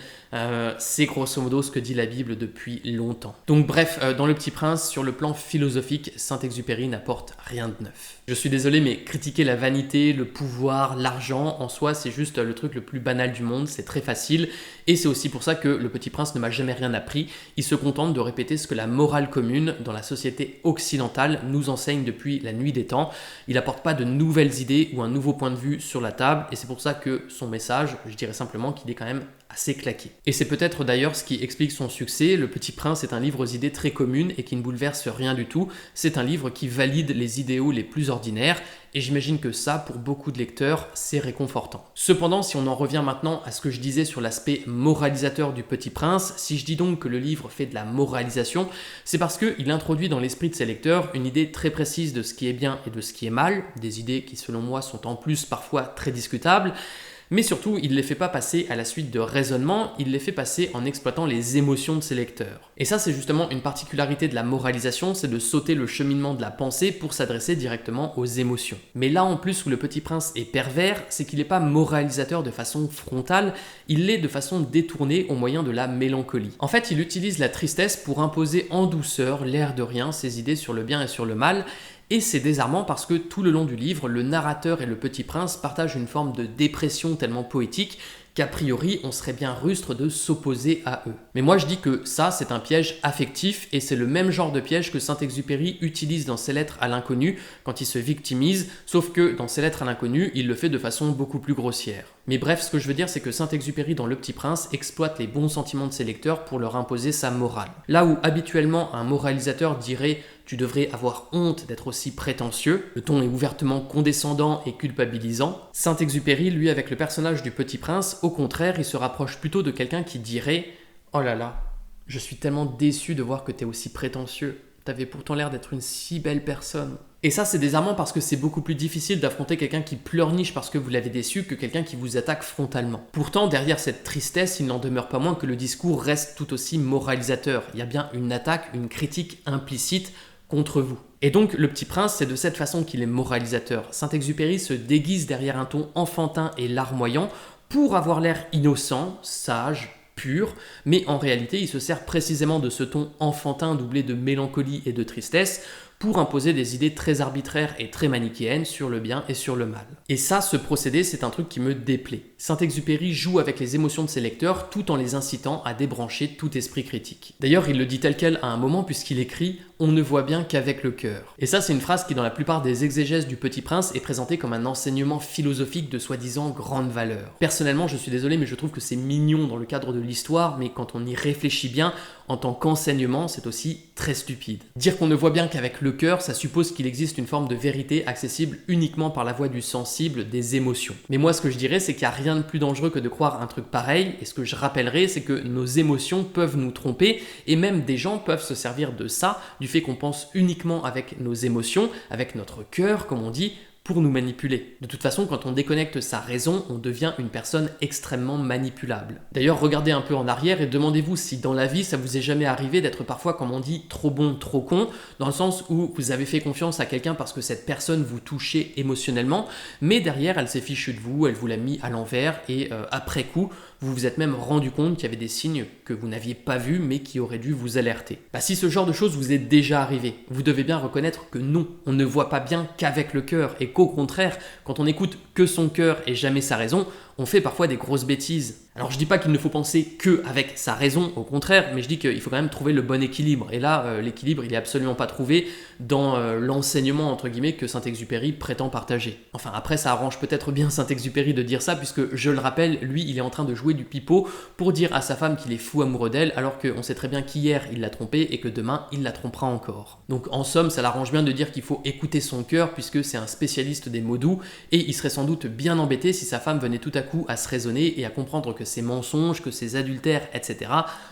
c'est grosso modo ce que dit la Bible depuis longtemps. Donc bref, dans Le Petit Prince, sur le plan philosophique, Saint-Exupéry n'apporte rien de neuf. Je suis désolé, mais critiquer la vanité, le pouvoir, l'argent, en soi, c'est juste le truc le plus banal du monde, c'est très facile, et c'est aussi pour ça que Le Petit Prince ne m'a jamais rien appris. Il se contente de répéter ce que la morale commune dans la société occidentale nous enseigne depuis la nuit des temps. Il n'apporte pas de nouvelles idées ou un nouveau point de vue sur la table, et c'est pour ça que son message, je dirais simplement qu'il est quand même assez claqué. Et c'est peut-être d'ailleurs ce qui explique son succès. Le Petit Prince est un livre aux idées très communes et qui ne bouleverse rien du tout. C'est un livre qui valide les idéaux les plus ordinaires, et j'imagine que ça, pour beaucoup de lecteurs, c'est réconfortant. Cependant, si on en revient maintenant à ce que je disais sur l'aspect moralisateur du Petit Prince, si je dis donc que le livre fait de la moralisation, c'est parce qu'il introduit dans l'esprit de ses lecteurs une idée très précise de ce qui est bien et de ce qui est mal, des idées qui selon moi sont en plus parfois très discutables, mais surtout, il ne les fait pas passer à la suite de raisonnement, il les fait passer en exploitant les émotions de ses lecteurs. Et ça, c'est justement une particularité de la moralisation, c'est de sauter le cheminement de la pensée pour s'adresser directement aux émotions. Mais là, en plus, où Le Petit Prince est pervers, c'est qu'il n'est pas moralisateur de façon frontale, il l'est de façon détournée au moyen de la mélancolie. En fait, il utilise la tristesse pour imposer en douceur, l'air de rien, ses idées sur le bien et sur le mal, Et c'est désarmant parce que tout le long du livre, le narrateur et le petit prince partagent une forme de dépression tellement poétique qu'a priori on serait bien rustre de s'opposer à eux. Mais moi je dis que ça c'est un piège affectif et c'est le même genre de piège que Saint-Exupéry utilise dans ses lettres à l'inconnu quand il se victimise, sauf que dans ses lettres à l'inconnu, il le fait de façon beaucoup plus grossière. Mais bref, ce que je veux dire c'est que Saint-Exupéry dans Le Petit Prince exploite les bons sentiments de ses lecteurs pour leur imposer sa morale. Là où habituellement un moralisateur dirait tu devrais avoir honte d'être aussi prétentieux, le ton est ouvertement condescendant et culpabilisant. Saint-Exupéry, lui, avec le personnage du Petit Prince, au contraire, il se rapproche plutôt de quelqu'un qui dirait « Oh là là, je suis tellement déçu de voir que t'es aussi prétentieux. T'avais pourtant l'air d'être une si belle personne. » Et ça, c'est désarmant parce que c'est beaucoup plus difficile d'affronter quelqu'un qui pleurniche parce que vous l'avez déçu que quelqu'un qui vous attaque frontalement. Pourtant, derrière cette tristesse, il n'en demeure pas moins que le discours reste tout aussi moralisateur. Il y a bien une attaque, une critique implicite contre vous. Et donc, Le Petit Prince, c'est de cette façon qu'il est moralisateur. Saint-Exupéry se déguise derrière un ton enfantin et larmoyant pour avoir l'air innocent, sage, pur, mais en réalité, il se sert précisément de ce ton enfantin doublé de mélancolie et de tristesse pour imposer des idées très arbitraires et très manichéennes sur le bien et sur le mal. Et ça, ce procédé, c'est un truc qui me déplaît. Saint-Exupéry joue avec les émotions de ses lecteurs tout en les incitant à débrancher tout esprit critique. D'ailleurs, il le dit tel quel à un moment puisqu'il écrit « On ne voit bien qu'avec le cœur ». Et ça, c'est une phrase qui, dans la plupart des exégèses du Petit Prince, est présentée comme un enseignement philosophique de soi-disant grande valeur. Personnellement, je suis désolé, mais je trouve que c'est mignon dans le cadre de l'histoire, mais quand on y réfléchit bien, en tant qu'enseignement, c'est aussi très stupide. Dire qu'on ne voit bien qu'avec le cœur, ça suppose qu'il existe une forme de vérité accessible uniquement par la voie du sensible, des émotions. Mais moi, ce que je dirais, c'est qu'il n'y a rien de plus dangereux que de croire un truc pareil, et ce que je rappellerai, c'est que nos émotions peuvent nous tromper, et même des gens peuvent se servir de ça, du fait qu'on pense uniquement avec nos émotions, avec notre cœur, comme on dit, pour nous manipuler. De toute façon, quand on déconnecte sa raison, on devient une personne extrêmement manipulable. D'ailleurs, regardez un peu en arrière et demandez-vous si dans la vie, ça vous est jamais arrivé d'être parfois, comme on dit, trop bon, trop con, dans le sens où vous avez fait confiance à quelqu'un parce que cette personne vous touchait émotionnellement, mais derrière, elle s'est fichue de vous, elle vous l'a mis à l'envers et après coup, vous vous êtes même rendu compte qu'il y avait des signes que vous n'aviez pas vus mais qui auraient dû vous alerter. Si ce genre de choses vous est déjà arrivé, vous devez bien reconnaître que non, on ne voit pas bien qu'avec le cœur et qu'au contraire, quand on écoute que son cœur et jamais sa raison, on fait parfois des grosses bêtises. Alors je dis pas qu'il ne faut penser que avec sa raison, au contraire, mais je dis qu'il faut quand même trouver le bon équilibre. Et là, l'équilibre, il est absolument pas trouvé dans l'enseignement, entre guillemets, que Saint-Exupéry prétend partager. Enfin, après, ça arrange peut-être bien Saint-Exupéry de dire ça, puisque, je le rappelle, lui, il est en train de jouer du pipeau pour dire à sa femme qu'il est fou amoureux d'elle, alors qu'on sait très bien qu'hier, il l'a trompée et que demain, il la trompera encore. Donc, en somme, ça l'arrange bien de dire qu'il faut écouter son cœur, puisque c'est un spécialiste des mots doux, et il serait sans doute bien embêté si sa femme venait tout à coup à se raisonner et à comprendre que ses mensonges, que ses adultères, etc.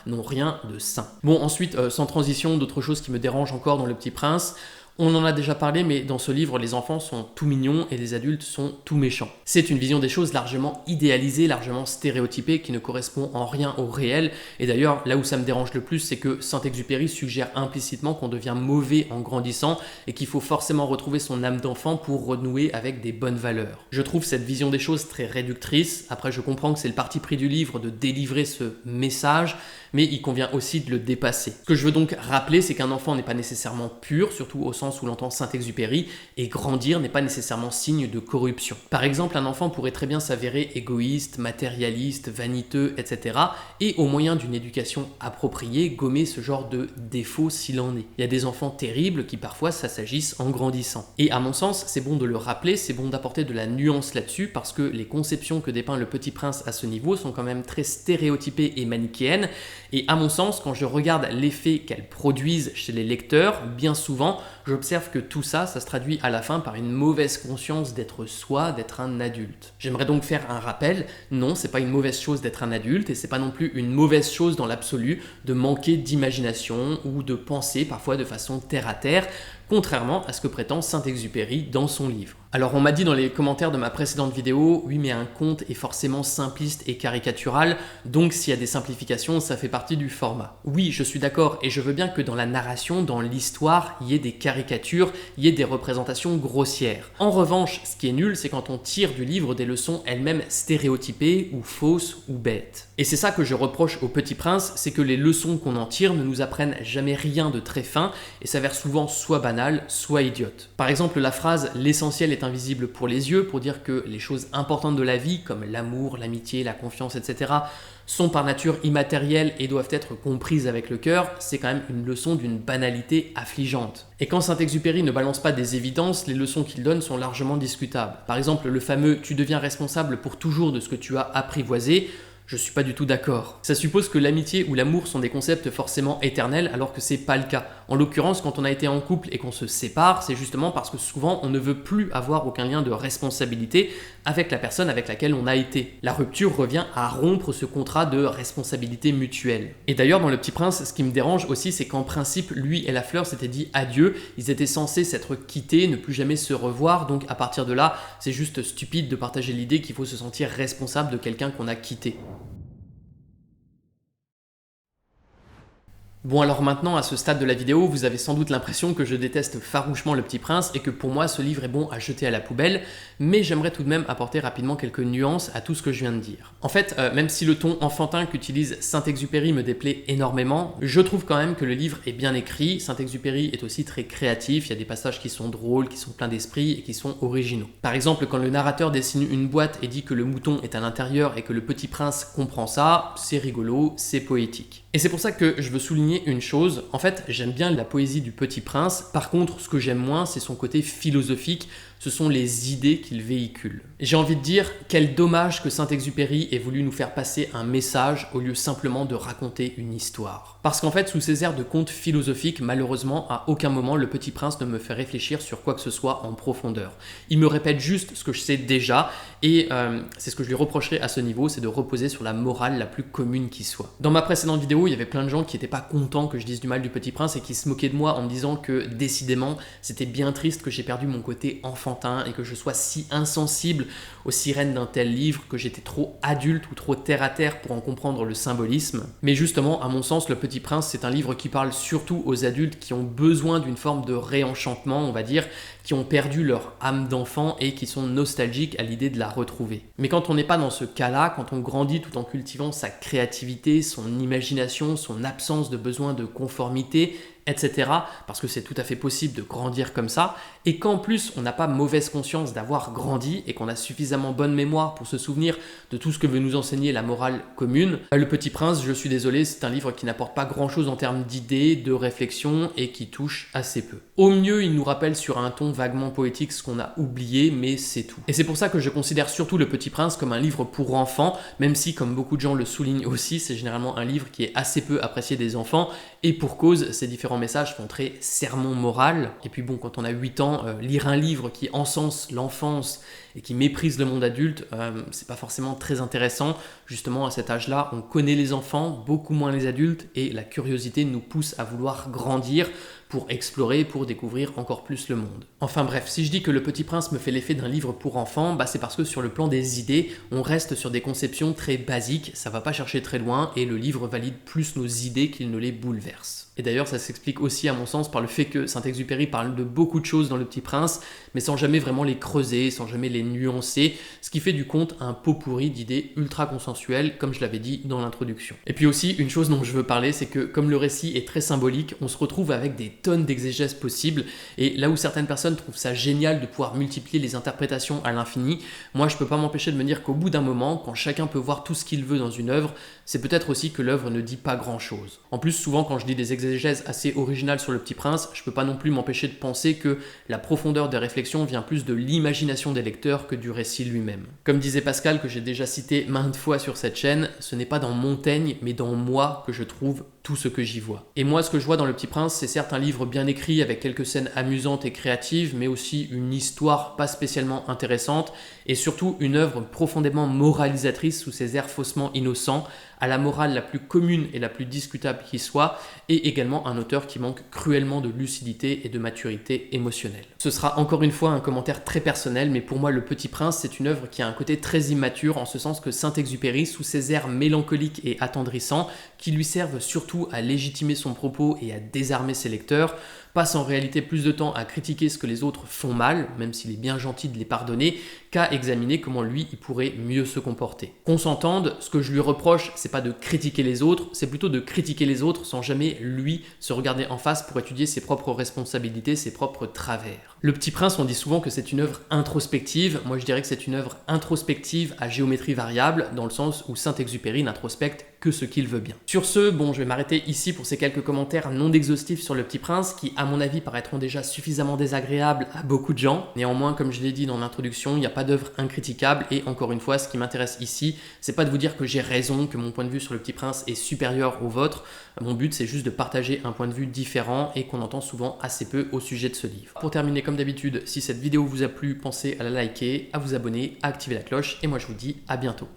n'ont rien de sain. Bon, ensuite, sans transition, d'autres choses qui me dérangent encore dans Le Petit Prince. On en a déjà parlé, mais dans ce livre, les enfants sont tout mignons et les adultes sont tout méchants. C'est une vision des choses largement idéalisée, largement stéréotypée, qui ne correspond en rien au réel. Et d'ailleurs, là où ça me dérange le plus, c'est que Saint-Exupéry suggère implicitement qu'on devient mauvais en grandissant et qu'il faut forcément retrouver son âme d'enfant pour renouer avec des bonnes valeurs. Je trouve cette vision des choses très réductrice. Après, je comprends que c'est le parti pris du livre de délivrer ce message, mais il convient aussi de le dépasser. Ce que je veux donc rappeler, c'est qu'un enfant n'est pas nécessairement pur, surtout au sens où l'entend Saint-Exupéry, et grandir n'est pas nécessairement signe de corruption. Par exemple, un enfant pourrait très bien s'avérer égoïste, matérialiste, vaniteux, etc. et au moyen d'une éducation appropriée, gommer ce genre de défaut s'il en est. Il y a des enfants terribles qui parfois s'assagissent en grandissant. Et à mon sens, c'est bon de le rappeler, c'est bon d'apporter de la nuance là-dessus, parce que les conceptions que dépeint Le Petit Prince à ce niveau sont quand même très stéréotypées et manichéennes, et à mon sens, quand je regarde l'effet qu'elles produisent chez les lecteurs, bien souvent, j'observe que tout ça, ça se traduit à la fin par une mauvaise conscience d'être soi, d'être un adulte. J'aimerais donc faire un rappel, non, c'est pas une mauvaise chose d'être un adulte, et c'est pas non plus une mauvaise chose dans l'absolu de manquer d'imagination ou de penser parfois de façon terre à terre, contrairement à ce que prétend Saint-Exupéry dans son livre. Alors on m'a dit dans les commentaires de ma précédente vidéo, oui mais un conte est forcément simpliste et caricatural, donc s'il y a des simplifications, ça fait partie du format. Oui, je suis d'accord, et je veux bien que dans la narration, dans l'histoire, il y ait des caricatures, il y ait des représentations grossières. En revanche, ce qui est nul, c'est quand on tire du livre des leçons elles-mêmes stéréotypées ou fausses ou bêtes. Et c'est ça que je reproche au Petit Prince, c'est que les leçons qu'on en tire ne nous apprennent jamais rien de très fin et s'avèrent souvent soit banales, banales, soit idiotes. Par exemple, la phrase « l'essentiel est invisible pour les yeux » pour dire que les choses importantes de la vie, comme l'amour, l'amitié, la confiance, etc., sont par nature immatérielles et doivent être comprises avec le cœur, c'est quand même une leçon d'une banalité affligeante. Et quand Saint-Exupéry ne balance pas des évidences, les leçons qu'il donne sont largement discutables. Par exemple, le fameux « tu deviens responsable pour toujours de ce que tu as apprivoisé », je suis pas du tout d'accord. Ça suppose que l'amitié ou l'amour sont des concepts forcément éternels alors que c'est pas le cas. En l'occurrence, quand on a été en couple et qu'on se sépare, c'est justement parce que souvent on ne veut plus avoir aucun lien de responsabilité avec la personne avec laquelle on a été. La rupture revient à rompre ce contrat de responsabilité mutuelle. Et d'ailleurs dans Le Petit Prince, ce qui me dérange aussi, c'est qu'en principe, lui et la fleur s'étaient dit adieu, ils étaient censés s'être quittés, ne plus jamais se revoir, donc à partir de là, c'est juste stupide de partager l'idée qu'il faut se sentir responsable de quelqu'un qu'on a quitté. Bon alors maintenant, à ce stade de la vidéo, vous avez sans doute l'impression que je déteste farouchement Le Petit Prince et que pour moi ce livre est bon à jeter à la poubelle, mais j'aimerais tout de même apporter rapidement quelques nuances à tout ce que je viens de dire. En fait, même si le ton enfantin qu'utilise Saint-Exupéry me déplaît énormément, je trouve quand même que le livre est bien écrit. Saint-Exupéry est aussi très créatif, il y a des passages qui sont drôles, qui sont pleins d'esprit et qui sont originaux. Par exemple, quand le narrateur dessine une boîte et dit que le mouton est à l'intérieur et que le Petit Prince comprend ça, c'est rigolo, c'est poétique. Et c'est pour ça que je veux souligner une chose, en fait j'aime bien la poésie du Petit Prince, par contre ce que j'aime moins c'est son côté philosophique, ce sont les idées qu'il véhicule. J'ai envie de dire, quel dommage que Saint-Exupéry ait voulu nous faire passer un message au lieu simplement de raconter une histoire. Parce qu'en fait, sous ces airs de conte philosophique, malheureusement, à aucun moment le Petit Prince ne me fait réfléchir sur quoi que ce soit en profondeur. Il me répète juste ce que je sais déjà, et c'est ce que je lui reprocherais à ce niveau, c'est de reposer sur la morale la plus commune qui soit. Dans ma précédente vidéo, il y avait plein de gens qui n'étaient pas contents que je dise du mal du Petit Prince et qui se moquaient de moi en me disant que décidément, c'était bien triste que j'ai perdu mon côté enfantin et que je sois si insensible aux sirènes d'un tel livre, que j'étais trop adulte ou trop terre à terre pour en comprendre le symbolisme. Mais justement, à mon sens, Le Petit Prince, c'est un livre qui parle surtout aux adultes qui ont besoin d'une forme de réenchantement, on va dire, qui ont perdu leur âme d'enfant et qui sont nostalgiques à l'idée de la retrouver. Mais quand on n'est pas dans ce cas-là, quand on grandit tout en cultivant sa créativité, son imagination, son absence de besoin de conformité, etc., parce que c'est tout à fait possible de grandir comme ça, et qu'en plus on n'a pas mauvaise conscience d'avoir grandi et qu'on a suffisamment bonne mémoire pour se souvenir de tout ce que veut nous enseigner la morale commune, Le Petit Prince, je suis désolé, c'est un livre qui n'apporte pas grand-chose en termes d'idées, de réflexion et qui touche assez peu. Au mieux, il nous rappelle sur un ton vaguement poétique ce qu'on a oublié, mais c'est tout. Et c'est pour ça que je considère surtout Le Petit Prince comme un livre pour enfants, même si, comme beaucoup de gens le soulignent aussi, c'est généralement un livre qui est assez peu apprécié des enfants, et pour cause, ces différents messages font très sermon moral. Et puis bon, quand on a 8 ans, lire un livre qui encense l'enfance et qui méprise le monde adulte, c'est pas forcément très intéressant. Justement, à cet âge-là, on connaît les enfants, beaucoup moins les adultes, et la curiosité nous pousse à vouloir grandir pour explorer, pour découvrir encore plus le monde. Enfin bref, si je dis que Le Petit Prince me fait l'effet d'un livre pour enfants, c'est parce que sur le plan des idées, on reste sur des conceptions très basiques, ça va pas chercher très loin, et le livre valide plus nos idées qu'il ne les bouleverse. Et d'ailleurs, ça s'explique aussi à mon sens par le fait que Saint-Exupéry parle de beaucoup de choses dans Le Petit Prince, mais sans jamais vraiment les creuser, sans jamais les nuancer, ce qui fait du conte un pot pourri d'idées ultra consensuelles, comme je l'avais dit dans l'introduction. Et puis aussi, une chose dont je veux parler, c'est que comme le récit est très symbolique, on se retrouve avec des tonnes d'exégèses possibles, et là où certaines personnes trouvent ça génial de pouvoir multiplier les interprétations à l'infini, moi je peux pas m'empêcher de me dire qu'au bout d'un moment, quand chacun peut voir tout ce qu'il veut dans une œuvre, c'est peut-être aussi que l'œuvre ne dit pas grand-chose. En plus, souvent quand je dis des exégèses assez originales sur Le Petit Prince, je peux pas non plus m'empêcher de penser que la profondeur des réflexions vient plus de l'imagination des lecteurs que du récit lui-même. Comme disait Pascal, que j'ai déjà cité maintes fois sur cette chaîne, ce n'est pas dans Montaigne, mais dans moi que je trouve tout ce que j'y vois. Et moi, ce que je vois dans Le Petit Prince, c'est certes un livre bien écrit avec quelques scènes amusantes et créatives, mais aussi une histoire pas spécialement intéressante, et surtout une œuvre profondément moralisatrice sous ses airs faussement innocents, à la morale la plus commune et la plus discutable qui soit, et également un auteur qui manque cruellement de lucidité et de maturité émotionnelle. Ce sera encore une fois un commentaire très personnel, mais pour moi Le Petit Prince, c'est une œuvre qui a un côté très immature, en ce sens que Saint-Exupéry, sous ses airs mélancoliques et attendrissants, qui lui servent surtout à légitimer son propos et à désarmer ses lecteurs, passe en réalité plus de temps à critiquer ce que les autres font mal, même s'il est bien gentil de les pardonner, qu'à examiner comment lui il pourrait mieux se comporter. Qu'on s'entende, ce que je lui reproche, c'est pas de critiquer les autres, c'est plutôt de critiquer les autres sans jamais lui se regarder en face pour étudier ses propres responsabilités, ses propres travers. Le Petit Prince, on dit souvent que c'est une œuvre introspective. Moi, je dirais que c'est une œuvre introspective à géométrie variable, dans le sens où Saint-Exupéry n'introspecte que ce qu'il veut bien. Sur ce, bon, je vais m'arrêter ici pour ces quelques commentaires non exhaustifs sur Le Petit Prince, qui, à mon avis, paraîtront déjà suffisamment désagréables à beaucoup de gens. Néanmoins, comme je l'ai dit dans l'introduction, il n'y a pas d'œuvre incritiquable, et encore une fois, ce qui m'intéresse ici, c'est pas de vous dire que j'ai raison, que mon point de vue sur Le Petit Prince est supérieur au vôtre. Mon but, c'est juste de partager un point de vue différent et qu'on entend souvent assez peu au sujet de ce livre. Pour terminer, comme d'habitude, si cette vidéo vous a plu, pensez à la liker, à vous abonner, à activer la cloche, et moi je vous dis à bientôt.